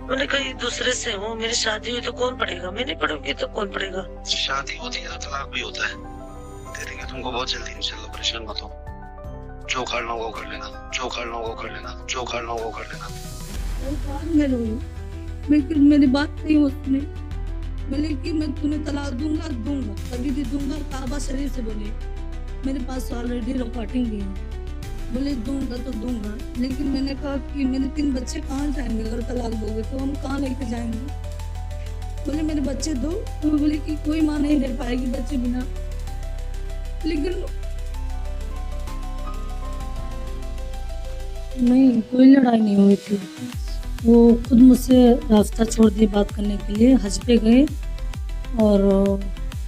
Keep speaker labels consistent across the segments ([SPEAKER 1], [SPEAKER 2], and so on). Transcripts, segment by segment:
[SPEAKER 1] मैंने कहा दूसरे से हूँ, मेरी शादी हुई तो कौन पढ़ेगा, मैं नहीं पढ़ूंगी तो कौन पढ़ेगा।
[SPEAKER 2] शादी होती है तो तलाक भी होता है। दे देंगे तुमको बहुत जल्दी, इंशाल्लाह, परेशान मत हो। जो करना होगा वो कर लेना, जो करना होगा वो कर लेना, जो करना होगा वो कर लेना।
[SPEAKER 3] वो बाद में रोई, लेकिन मेरी बात नहीं उसने। बोले कि मैं तुम्हें तलाक दूंगा दूंगा, कभी भी दूंगा। काबा शरीफ से बोले, मेरे पास ऑलरेडी रिकॉर्डिंग भी है। बोले दूंगा तो दूंगा, लेकिन मैंने कहा कि मेरे 3 बच्चे कहाँ जाएंगे अगर तलाक दोगे तो, हम कहाँ लेके जाएंगे। बोले मेरे बच्चे दो, तो मैं बोली कि कोई माँ नहीं दे पाएगी बच्चे बिना। लेकिन नहीं, कोई लड़ाई नहीं हुई थी। वो खुद मुझसे रास्ता छोड़ दिए बात करने के लिए, हज पे गए। और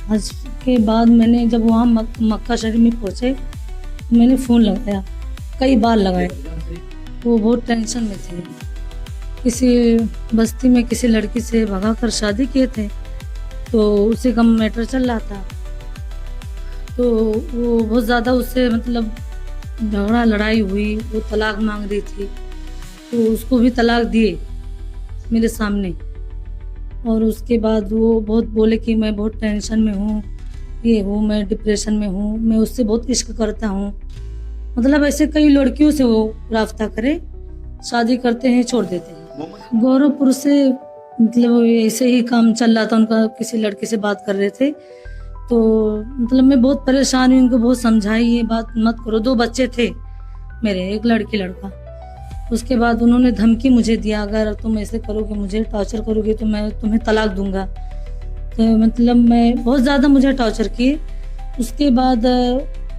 [SPEAKER 3] हज के बाद मैंने जब वहाँ मक्का शरीफ में पहुँचे, मैंने फ़ोन लगाया, कई बार लगाया। वो बहुत टेंशन में थे, किसी बस्ती में किसी लड़की से भगा कर शादी किए थे, तो उसी का मैटर चल रहा था। तो वो बहुत ज़्यादा उससे मतलब झगड़ा लड़ाई हुई, वो तलाक मांग रही थी, तो उसको भी तलाक दिए मेरे सामने। और उसके बाद वो बहुत बोले कि मैं बहुत टेंशन में हूँ, ये हूँ, मैं डिप्रेशन में हूँ, मैं उससे बहुत इश्क करता हूँ। मतलब ऐसे कई लड़कियों से वो रास्ता करे, शादी करते हैं, छोड़ देते हैं। गौरवपुर से मतलब ऐसे ही काम चल रहा था उनका, किसी लड़के से बात कर रहे थे, तो मतलब मैं बहुत परेशान हुई, उनको बहुत समझाई ये बात मत करो। 2 बच्चे थे मेरे, एक लड़की लड़का। उसके बाद उन्होंने धमकी मुझे दिया, अगर तुम ऐसे करोगे, मुझे टॉर्चर करोगे तो मैं तुम्हें तलाक दूंगा। तो मतलब मैं बहुत ज़्यादा मुझे टॉर्चर किए। उसके बाद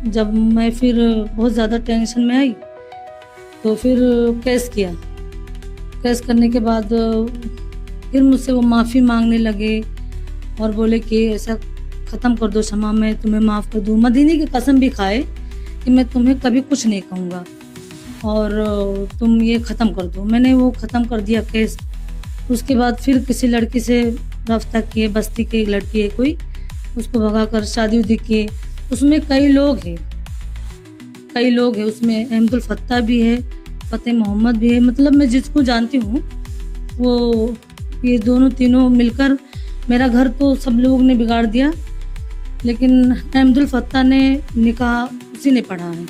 [SPEAKER 3] जब मैं फिर बहुत ज़्यादा टेंशन में आई, तो फिर केस किया। केस करने के बाद फिर मुझसे वो माफ़ी मांगने लगे और बोले कि ऐसा ख़त्म कर दो शमा, मैं तुम्हें माफ़ कर दूँ। मदीने की कसम भी खाए कि मैं तुम्हें कभी कुछ नहीं कहूँगा और तुम ये ख़त्म कर दो। मैंने वो ख़त्म कर दिया केस। उसके बाद फिर किसी लड़की से रास्ता किए, बस्ती की एक लड़की है कोई, उसको भगा कर शादी उदी किए। उसमें कई लोग हैं, कई लोग हैं उसमें, अहमदुल फत्ता भी है, फ़तेह मोहम्मद भी है। मतलब मैं जिसको जानती हूँ वो, ये दोनों तीनों मिलकर मेरा घर तो सब लोगों ने बिगाड़ दिया। लेकिन अहमदुल फत्ता ने निकाह उसी ने पढ़ा है,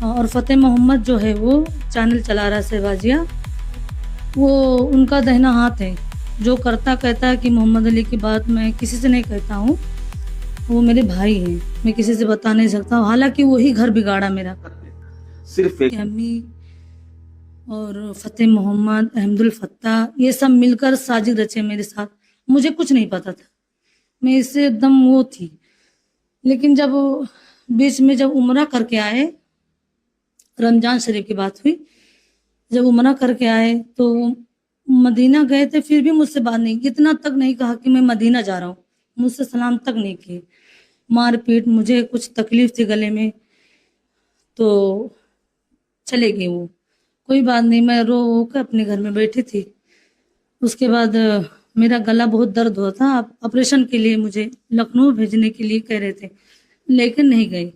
[SPEAKER 3] और फ़तेह मोहम्मद जो है वो चैनल चला रहा है शहबाजिया, वो उनका दाहिना हाथ है। जो करता कहता है कि मोहम्मद अली की बात मैं किसी से नहीं कहता हूँ, वो मेरे भाई हैं, मैं किसी से बता नहीं सकता हूँ। हालांकि वही घर बिगाड़ा मेरा। सिर्फ एक अम्मी और फ़तेह मोहम्मद, अहमदुल फत्ता, ये सब मिलकर साजिश रचे मेरे साथ। मुझे कुछ नहीं पता था, मैं इससे एकदम वो थी। लेकिन जब बीच में जब उम्रा करके आए, रमजान शरीफ की बात हुई, जब उम्रा करके आए तो मदीना गए थे, फिर भी मुझसे बात नहीं की, इतना तक नहीं कहा कि मैं मदीना जा रहा हूँ, मुझसे सलाम तक नहीं की। मार पीट, मुझे कुछ तकलीफ थी गले में तो चले गए वो। कोई बात नहीं, मैं रो रो के अपने घर में बैठी थी। उसके बाद मेरा गला बहुत दर्द हुआ था, ऑपरेशन के लिए मुझे लखनऊ भेजने के लिए कह रहे थे, लेकिन नहीं गई।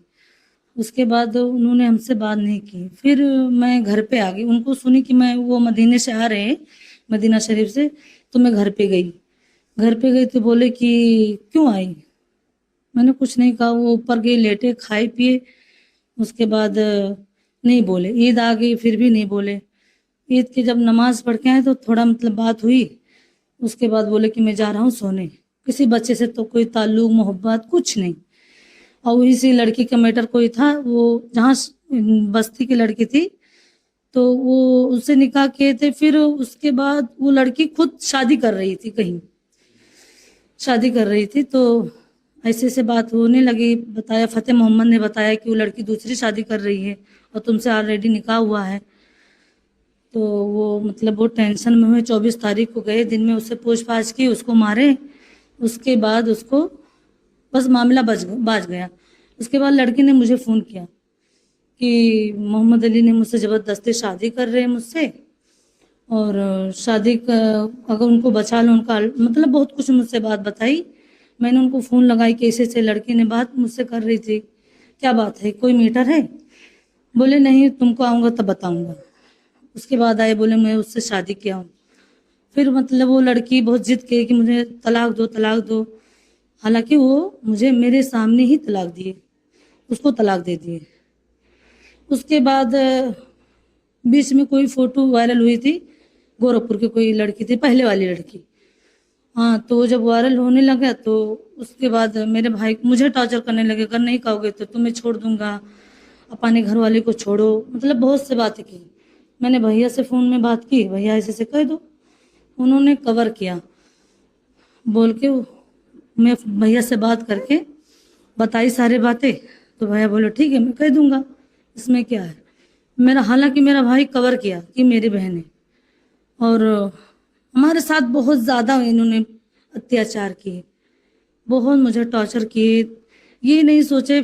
[SPEAKER 3] उसके बाद उन्होंने हमसे बात नहीं की। फिर मैं घर पे आ गई, उनको सुनी कि मैं वो मदीने से आ रहे हैं, मदीना शरीफ से, तो मैं घर पे गई। घर पे गई तो बोले कि क्यों आई। मैंने कुछ नहीं कहा। वो ऊपर गए, लेटे, खाए पिए। उसके बाद नहीं बोले। ईद आ गई, फिर भी नहीं बोले। ईद की जब नमाज पढ़ के आए तो थोड़ा मतलब बात हुई। उसके बाद बोले कि मैं जा रहा हूँ सोने। किसी बच्चे से तो कोई ताल्लुक मोहब्बत कुछ नहीं। और इसी लड़की का मैटर कोई था, वो जहाँ बस्ती की लड़की थी, तो वो उससे निकाह किए थे। फिर उसके बाद वो लड़की खुद शादी कर रही थी, कहीं शादी कर रही थी, तो ऐसे ऐसे बात होने लगी। बताया, फ़तेह मोहम्मद ने बताया कि वो लड़की दूसरी शादी कर रही है और तुमसे ऑलरेडी निकाह हुआ है। तो वो मतलब वो टेंशन में हुए। 24 तारीख को गए, दिन में उससे पूछताछ की, उसको मारे। उसके बाद उसको बस मामला बाज गया। उसके बाद लड़की ने मुझे फ़ोन किया कि मोहम्मद अली ने मुझसे ज़बरदस्ती शादी कर रहे हैं मुझसे, और शादी का अगर उनको बचा लो, उनका मतलब बहुत कुछ मुझसे बात बताई। मैंने उनको फ़ोन लगाई कि ऐसे ऐसे लड़की ने बात मुझसे कर रही थी, क्या बात है, कोई मैटर है। बोले नहीं, तुमको आऊँगा तब बताऊँगा। उसके बाद आए, बोले मैं उससे शादी किया हूँ। फिर मतलब वो लड़की बहुत जिद की कि मुझे तलाक दो, तलाक दो। हालांकि वो मुझे मेरे सामने ही तलाक दिए, उसको तलाक दे दिए। उसके बाद बीच में कोई फोटो वायरल हुई थी, गोरखपुर की कोई लड़की थी, पहले वाली लड़की। हाँ, तो वो जब वायरल होने लगा तो उसके बाद मेरे भाई मुझे टॉर्चर करने लगे, अगर नहीं कहोगे तो तुम्हें छोड़ दूंगा, अपने घर वाले को छोड़ो, मतलब बहुत से बातें की। मैंने भैया से फ़ोन में बात की, भैया ऐसे से कह दो। उन्होंने कवर किया बोल के। मैं भैया से बात करके बताई सारी बातें, तो भैया बोले ठीक है मैं कह दूंगा, इसमें क्या है। मेरा हालांकि मेरा भाई कवर किया कि मेरी बहन है, और हमारे साथ बहुत ज़्यादा इन्होंने अत्याचार किए, बहुत मुझे टॉर्चर किए। ये नहीं सोचे